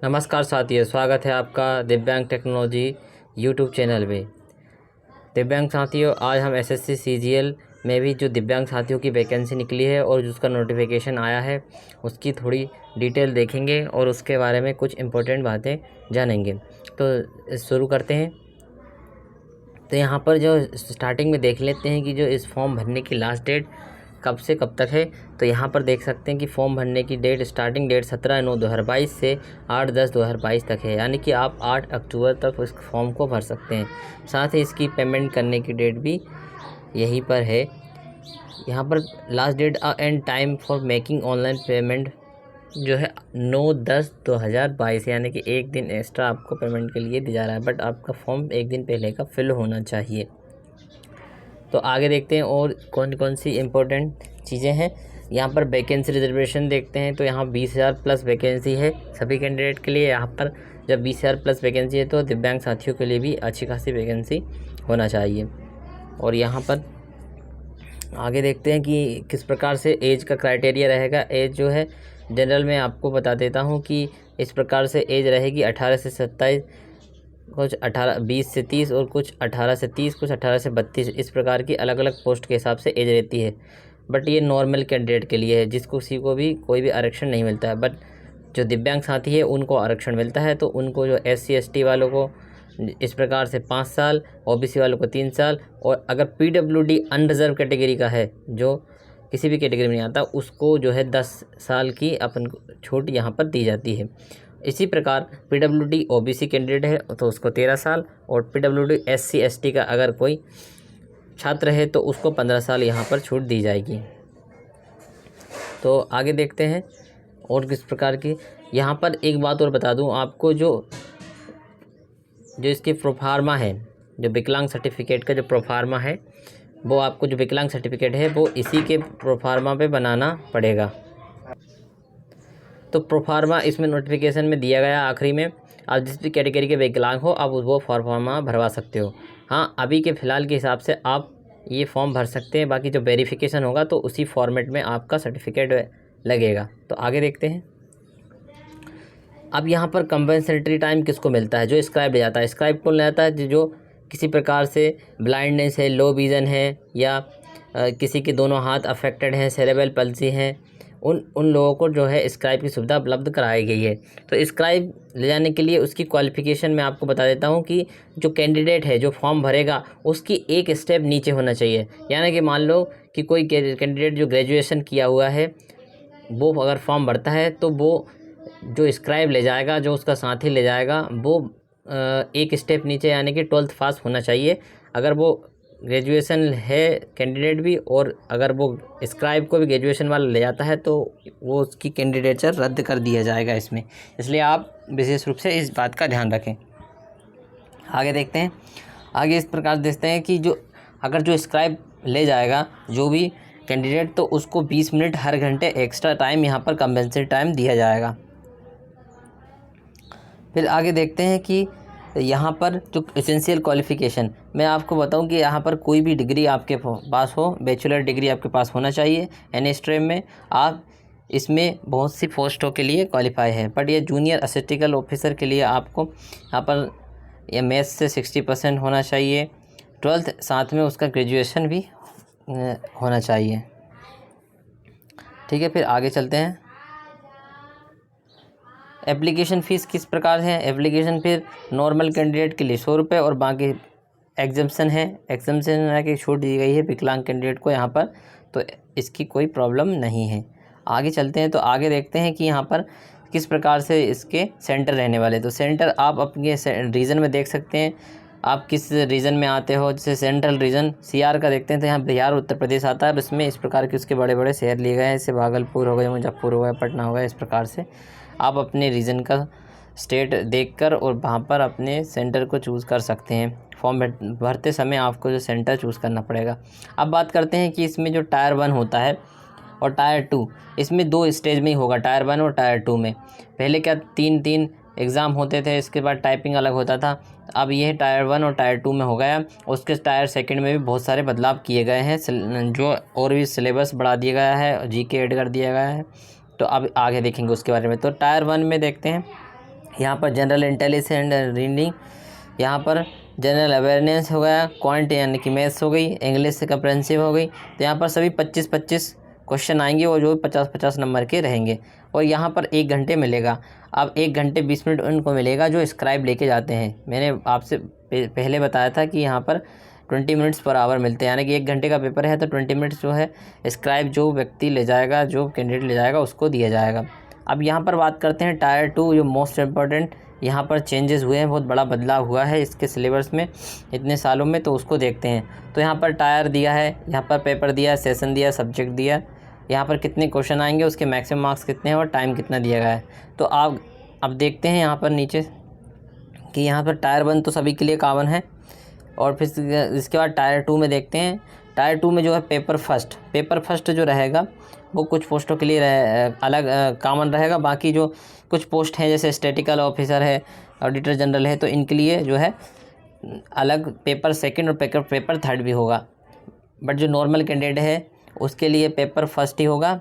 नमस्कार साथियों, स्वागत है आपका दिव्यांग टेक्नोलॉजी यूट्यूब चैनल में। दिव्यांग साथियों, आज हम एसएससी सीजीएल में भी जो दिव्यांग साथियों की वैकेंसी निकली है और जिसका नोटिफिकेशन आया है उसकी थोड़ी डिटेल देखेंगे और उसके बारे में कुछ इम्पोर्टेंट बातें जानेंगे। तो शुरू करते हैं। तो यहाँ पर जो स्टार्टिंग में देख लेते हैं कि जो इस फॉर्म भरने की लास्ट डेट कब से कब तक है। तो यहाँ पर देख सकते हैं कि फॉर्म भरने की डेट स्टार्टिंग डेट 17/9/2022 से 8/10/2022 तक है, यानी कि आप 8 अक्टूबर तक इस फॉर्म को भर सकते हैं। साथ ही इसकी पेमेंट करने की डेट भी यहीं पर है। यहाँ पर last date and time for making online payment जो है 9/10/2022, यानी कि एक दिन एक्स्ट्रा आपको पेमेंट के लिए दिया जा रहा है, बट आपका फॉर्म एक दिन पहले का फिल होना चाहिए। तो आगे देखते हैं और कौन कौन सी इम्पोर्टेंट चीज़ें हैं। यहाँ पर वैकेंसी रिजर्वेशन देखते हैं तो यहाँ 20,000 प्लस वैकेंसी है सभी कैंडिडेट के लिए। यहाँ पर जब 20,000 प्लस वैकेंसी है तो दिव्यांग साथियों के लिए भी अच्छी खासी वैकेंसी होना चाहिए। और यहाँ पर आगे देखते हैं कि किस प्रकार से एज का क्राइटेरिया रहेगा। एज जो है जनरल में आपको बता देता हूँ कि इस प्रकार से एज रहेगी 18 से 27, कुछ 20 से 30 और कुछ 18 से 30, कुछ 18 से 32, इस प्रकार की अलग अलग पोस्ट के हिसाब से एज रहती है। बट ये नॉर्मल कैंडिडेट के लिए है, जिसको किसी को भी कोई भी आरक्षण नहीं मिलता है। बट जो दिव्यांग साथी है उनको आरक्षण मिलता है। तो उनको जो SC ST वालों को इस प्रकार से 5 साल, OBC वालों को 3 साल, और अगर PWD अनरिजर्व कैटेगरी का है, जो किसी भी कैटेगरी में नहीं आता, उसको जो है 10 साल की अपन छूट यहाँ पर दी जाती है। इसी प्रकार PWD OBC कैंडिडेट है तो उसको 13 साल, और PWD SC ST का अगर कोई छात्र है तो उसको 15 साल यहाँ पर छूट दी जाएगी। तो आगे देखते हैं और किस प्रकार की। यहाँ पर एक बात और बता दूँ आपको, जो इसकी प्रोफार्मा है, जो विकलांग सर्टिफिकेट का जो प्रोफार्मा है, वो आपको जो विकलांग सर्टिफिकेट है वो इसी के प्रोफार्मा पे बनाना पड़ेगा। तो प्रोफार्मा इसमें नोटिफिकेशन में दिया गया आखिरी में। आप जिस भी कैटेगरी के विकलांग हो आप वो प्रोफार्मा भरवा सकते हो। हाँ, अभी के फ़िलहाल के हिसाब से आप ये फॉर्म भर सकते हैं, बाकी जो वेरिफिकेशन होगा तो उसी फॉर्मेट में आपका सर्टिफिकेट लगेगा। तो आगे देखते हैं। अब यहाँ पर कंपनसेटरी टाइम किसको मिलता है? जो स्क्राइब ले जाता है। स्क्राइब कौन ले जाता है? जो किसी प्रकार से ब्लाइंडनेस है, लो विज़न है, या किसी के दोनों हाथ अफेक्टेड हैं, सेरेब्रल पल्सी हैं, उन लोगों को जो है स्क्राइब की सुविधा उपलब्ध कराई गई है। तो स्क्राइब ले जाने के लिए उसकी क्वालिफ़िकेशन मैं आपको बता देता हूँ कि जो कैंडिडेट है जो फॉर्म भरेगा उसकी एक स्टेप नीचे होना चाहिए। यानी कि मान लो कि कोई कैंडिडेट जो ग्रेजुएशन किया हुआ है वो अगर फॉर्म भरता है तो वो जो स्क्राइब ले जाएगा, जो उसका साथी ले जाएगा, वो एक स्टेप नीचे यानी कि 12th पास होना चाहिए। अगर वो ग्रेजुएशन है कैंडिडेट भी, और अगर वो स्क्राइब को भी ग्रेजुएशन वाला ले जाता है तो वो उसकी कैंडिडेचर रद्द कर दिया जाएगा इसमें। इसलिए आप विशेष रूप से इस बात का ध्यान रखें। आगे देखते हैं। आगे इस प्रकार देखते हैं कि अगर जो स्क्राइब ले जाएगा जो भी कैंडिडेट, तो उसको 20 मिनट हर घंटे एक्स्ट्रा टाइम यहाँ पर कंपनसेटरी टाइम दिया जाएगा। फिर आगे देखते हैं कि यहाँ पर जो एसेंशियल क्वालिफ़िकेशन, मैं आपको बताऊं कि यहाँ पर कोई भी डिग्री आपके पास हो, बैचलर डिग्री आपके पास होना चाहिए एनी स्ट्रीम में। आप इसमें बहुत सी पोस्टों के लिए क्वालिफाई है, बट ये जूनियर असिस्टेंट ऑफिसर के लिए आपको यहाँ पर ये मैथ्स से 60% होना चाहिए, 12th, साथ में उसका ग्रेजुएशन भी होना चाहिए। ठीक है, फिर आगे चलते हैं। एप्लीकेशन फ़ीस किस प्रकार है? एप्लीकेशन फ़ीस नॉर्मल कैंडिडेट के लिए 100 रुपये, और बाकी एग्जम्पशन है कि छूट दी गई है विकलांग कैंडिडेट को यहाँ पर, तो इसकी कोई प्रॉब्लम नहीं है। आगे चलते हैं। तो आगे देखते हैं कि यहाँ पर किस प्रकार से इसके सेंटर रहने वाले। तो सेंटर आप अपने रीजन में देख सकते हैं, आप किस रीजन में आते हो। जैसे सेंट्रल रीजन CR का देखते हैं तो यहाँ बिहार, उत्तर प्रदेश आता है। इसमें इस प्रकार के उसके बड़े बड़े शहर लिए गए हैं, जैसे भागलपुर हो गए, मुजफ्फरपुर हो गया, पटना हो गया। इस प्रकार से आप अपने रीजन का स्टेट देखकर और वहाँ पर अपने सेंटर को चूज़ कर सकते हैं। फॉर्म भरते समय आपको जो सेंटर चूज़ करना पड़ेगा। अब बात करते हैं कि इसमें जो टायर 1 होता है और टायर 2, इसमें 2 स्टेज में ही होगा, टायर 1 और टायर 2 में। पहले क्या 3 एग्ज़ाम होते थे, इसके बाद टाइपिंग अलग होता था। अब ये टायर 1 और टायर 2 में हो गया। उसके टायर 2 में भी बहुत सारे बदलाव किए गए हैं, जो और भी सिलेबस बढ़ा दिया गया है, GK ऐड कर दिया गया है। तो अब आगे देखेंगे उसके बारे में। तो टायर 1 में देखते हैं यहाँ पर जनरल इंटेलिजेंस एंड रीडिंग, यहाँ पर जनरल अवेयरनेस हो गया, क्वांट यानी कि मैथ्स हो गई, इंग्लिश से कंप्रेहेंसिव हो गई। तो यहाँ पर सभी 25-25 क्वेश्चन आएंगे और जो 50-50 नंबर के रहेंगे। और यहाँ पर 1 घंटे मिलेगा। अब 1 घंटे 20 मिनट उनको मिलेगा जो स्क्राइब लेके जाते हैं। मैंने आपसे पहले बताया था कि यहाँ पर 20 मिनट्स पर आवर मिलते हैं, यानी कि 1 घंटे का पेपर है तो 20 मिनट्स जो है स्क्राइब जो व्यक्ति ले जाएगा, जो कैंडिडेट ले जाएगा, उसको दिया जाएगा। अब यहाँ पर बात करते हैं टायर 2, जो मोस्ट इम्पॉर्टेंट यहाँ पर चेंजेस हुए हैं, बहुत बड़ा बदलाव हुआ है इसके सिलेबस में इतने सालों में, तो उसको देखते हैं। तो यहाँ पर टायर दिया है, यहाँ पर पेपर दिया, सेशन दिया, सब्जेक्ट दिया, यहाँ पर कितने क्वेश्चन आएंगे, उसके मैक्सिमम मार्क्स कितने हैं और टाइम कितना दिया गया है। तो आप अब देखते हैं यहाँ पर नीचे कि यहाँ पर टायर 1 तो सभी के लिए कॉमन है। और फिर इसके बाद टायर 2 में देखते हैं। टायर 2 में जो है पेपर फर्स्ट जो रहेगा वो कुछ पोस्टों के लिए अलग कॉमन रहेगा। बाकी जो कुछ पोस्ट हैं जैसे स्टैटिकल ऑफिसर है, ऑडिटर जनरल है, तो इनके लिए जो है अलग पेपर सेकंड और पेपर थर्ड भी होगा। बट जो नॉर्मल कैंडिडेट है उसके लिए पेपर फर्स्ट ही होगा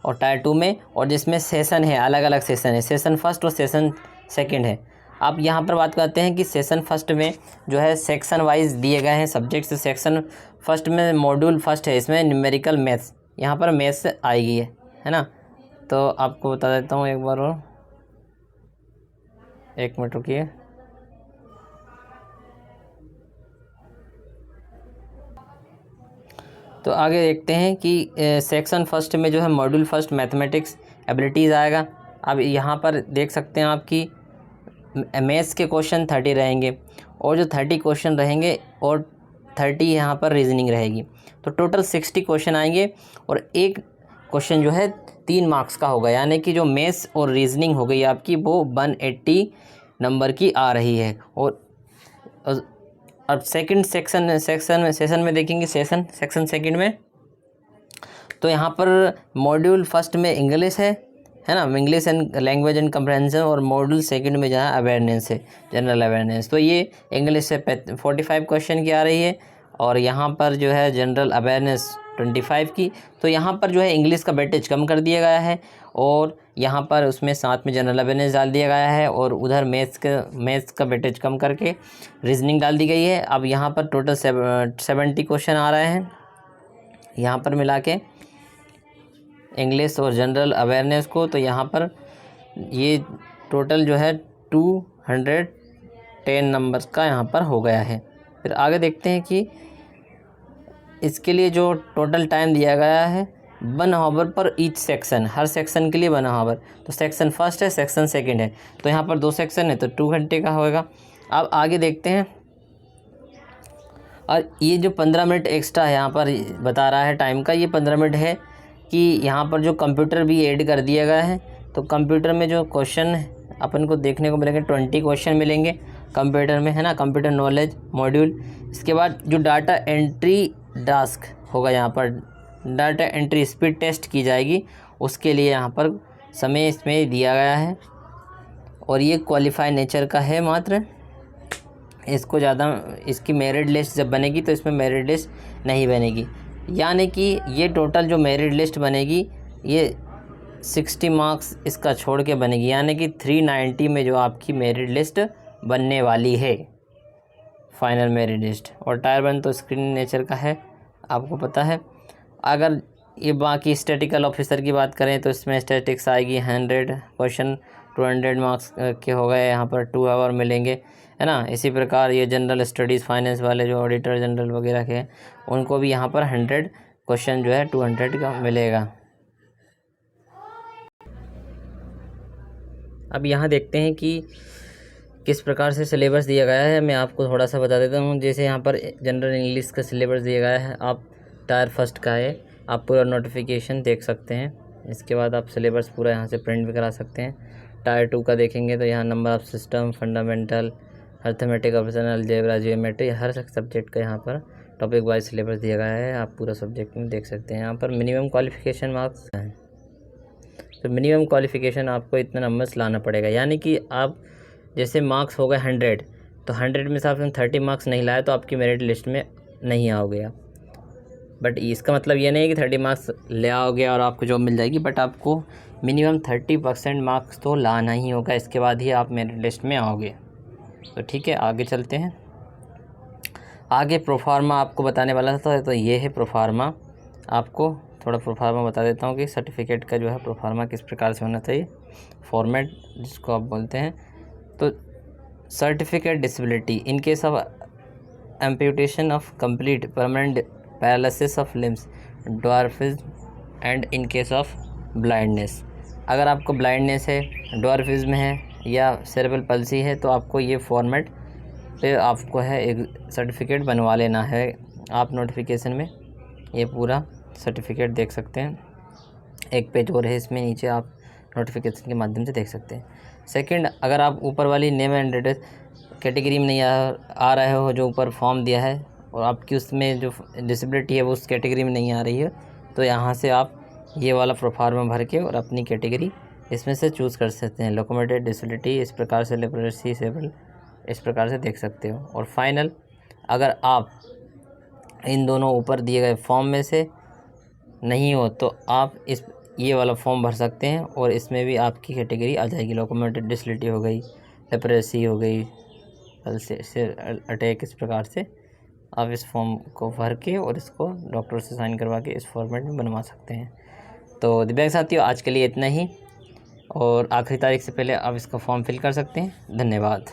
और टायर 2 में। और जिसमें सेशन है, अलग अलग सेशन है, सेशन फर्स्ट और सेशन सेकंड है। अब यहाँ पर बात करते हैं कि सेशन फर्स्ट में जो है सेक्शन वाइज दिए गए हैं सब्जेक्ट्स। सेक्शन फर्स्ट में मॉड्यूल फर्स्ट है, इसमें न्यूमेरिकल मैथ्स, यहाँ पर मैथ्स आएगी है ना। तो आपको बता देता हूँ एक बार और, 1 मिनट रुकिए। तो आगे देखते हैं कि सेक्शन फर्स्ट में जो है मॉड्यूल फर्स्ट मैथमेटिक्स एबिलिटीज़ आएगा। अब यहाँ पर देख सकते हैं आप कि मैथ्स के क्वेश्चन 30 रहेंगे और जो 30 क्वेश्चन रहेंगे और 30 यहाँ पर रीजनिंग रहेगी। तो टोटल 60 क्वेश्चन आएंगे और एक क्वेश्चन जो है 3 मार्क्स का होगा, यानी कि जो मैथ्स और रीजनिंग हो गई आपकी वो 180 नंबर की आ रही है। और अब सेकंड सेशन में देखेंगे, सेक्शन सेकंड में तो यहाँ पर मॉड्यूल फर्स्ट में इंग्लिश है ना, English and language and comprehension, और मॉड्यूल सेकंड में जहाँ अवेयरनेस है, जनरल अवेयरनेस। तो ये इंग्लिश से 45 क्वेश्चन की आ रही है और यहाँ पर जो है जनरल अवेयरनेस 25 की। तो यहाँ पर जो है इंग्लिश का वेटेज कम कर दिया गया है और यहाँ पर उसमें साथ में जनरल अवेयरनेस डाल दिया गया है और उधर मैथ्स का वेटेज कम करके रीजनिंग डाल दी गई है। अब यहाँ पर टोटल 70 क्वेश्चन आ रहे हैं यहाँ पर मिला के इंग्लिश और जनरल अवेयरनेस को। तो यहाँ पर ये टोटल जो है 210 नंबर्स का यहाँ पर हो गया है। फिर आगे देखते हैं कि इसके लिए जो टोटल टाइम दिया गया है 1 आवर पर ईच सेक्शन, हर सेक्शन के लिए 1 आवर। तो सेक्शन फर्स्ट है, सेक्शन सेकंड है, तो यहाँ पर 2 सेक्शन है तो 2 घंटे का होगा। अब आगे देखते हैं, और ये जो 15 मिनट एक्स्ट्रा है यहाँ पर बता रहा है टाइम का, ये 15 मिनट है कि यहाँ पर जो कंप्यूटर भी ऐड कर दिया गया है। तो कंप्यूटर में जो क्वेश्चन अपन को देखने को मिलेंगे 20 क्वेश्चन मिलेंगे कंप्यूटर में, है ना, कंप्यूटर नॉलेज मॉड्यूल। इसके बाद जो डाटा एंट्री टास्क होगा, यहाँ पर डाटा एंट्री स्पीड टेस्ट की जाएगी, उसके लिए यहाँ पर समय इसमें दिया गया है और ये क्वालिफाई नेचर का है मात्र। इसको ज़्यादा, इसकी मेरिट लिस्ट जब बनेगी तो इसमें मेरिट लिस्ट नहीं बनेगी, यानी कि ये टोटल जो मेरिट लिस्ट बनेगी ये 60 मार्क्स इसका छोड़ के बनेगी, यानी कि 390 में जो आपकी मेरिट लिस्ट बनने वाली है, फाइनल मेरिट लिस्ट। और टायर 1 तो स्क्रीन नेचर का है, आपको पता है। अगर ये बाकी स्टैटिकल ऑफिसर की बात करें तो इसमें स्टैटिक्स आएगी 100 क्वेश्चन, 200 मार्क्स के हो गए, यहाँ पर 2 आवर मिलेंगे, है ना। इसी प्रकार ये जनरल स्टडीज़ फाइनेंस वाले जो ऑडिटर जनरल वगैरह के हैं उनको भी यहाँ पर 100 क्वेश्चन जो है 200 का मिलेगा। अब यहाँ देखते हैं कि किस प्रकार से सिलेबस दिया गया है, मैं आपको थोड़ा सा बता देता हूँ। जैसे यहाँ पर जनरल इंग्लिश का सिलेबस दिया गया है, आप टायर फर्स्ट का है, आप पूरा नोटिफिकेशन देख सकते हैं। इसके बाद आप सिलेबस पूरा यहाँ से प्रिंट भी करा सकते हैं। टायर 2 का देखेंगे तो यहाँ number of system, fundamental, arithmetic, optional, algebra, geometry, her subject का यहाँ पर टॉपिक वाइज सिलेबस दिया गया है, आप पूरा सब्जेक्ट में देख सकते हैं। यहाँ पर मिनिमम क्वालिफिकेशन मार्क्स हैं, तो मिनिमम क्वालिफिकेशन आपको इतना नंबर्स लाना पड़ेगा, यानी कि आप जैसे मार्क्स हो गए 100, तो 100 में से आपने 30 मार्क्स नहीं लाए तो आपकी मेरिट लिस्ट में नहीं आओगे आप। बट इसका मतलब ये नहीं है कि 30 मार्क्स ले आओगे और आपको जॉब मिल जाएगी, बट आपको मिनिमम 30% मार्क्स तो लाना ही होगा, इसके बाद ही आप मेरिट लिस्ट में आओगे। तो ठीक है, आगे चलते हैं। आगे प्रोफार्मा आपको बताने वाला था, तो ये है प्रोफार्मा। आपको थोड़ा प्रोफार्मा बता देता हूँ कि सर्टिफिकेट का जो है प्रोफार्मा किस प्रकार से होना चाहिए, फॉर्मेट जिसको आप बोलते हैं। तो certificate disability in case of amputation of complete permanent paralysis of limbs, dwarfism and in case of blindness. अगर आपको ब्लाइंडनेस है, ड्वार्फिज्म है या सेरेब्रल पल्सी है, तो आपको ये फॉर्मेट पे आपको है एक सर्टिफिकेट बनवा लेना है। आप नोटिफिकेशन में ये पूरा सर्टिफिकेट देख सकते हैं, एक पेज और है इसमें नीचे, आप नोटिफिकेशन के माध्यम से देख सकते हैं। सेकंड, अगर आप ऊपर वाली नेम एंड एड्रेस कैटेगरी में नहीं आ रहे हो, जो ऊपर फॉर्म दिया है और आपकी उसमें जो डिसेबिलिटी है वो उस कैटेगरी में नहीं आ रही है, तो यहाँ से आप ये वाला प्रोफार्मा भर के और अपनी कैटेगरी इसमें से चूज़ कर सकते हैं। लोकोमोटिव डिसेबिलिटी इस प्रकार से, लेप्रोसी सेरेब्रल इस प्रकार से देख सकते हो। और फाइनल, अगर आप इन दोनों ऊपर दिए गए फॉर्म में से नहीं हो तो आप ये वाला फॉर्म भर सकते हैं और इसमें भी आपकी कैटेगरी आ जाएगी। लोकोमोटिव डिसेबिलिटी हो गई, लेप्रोसी हो गई, से अटैक, इस प्रकार से आप इस फॉर्म को भर के और इसको डॉक्टर से साइन करवा के इस फॉर्मेट में बनवा सकते हैं। तो दिव्यांग साथियों, आज के लिए इतना ही, और आखिरी तारीख से पहले आप इसका फॉर्म फिल कर सकते हैं। धन्यवाद।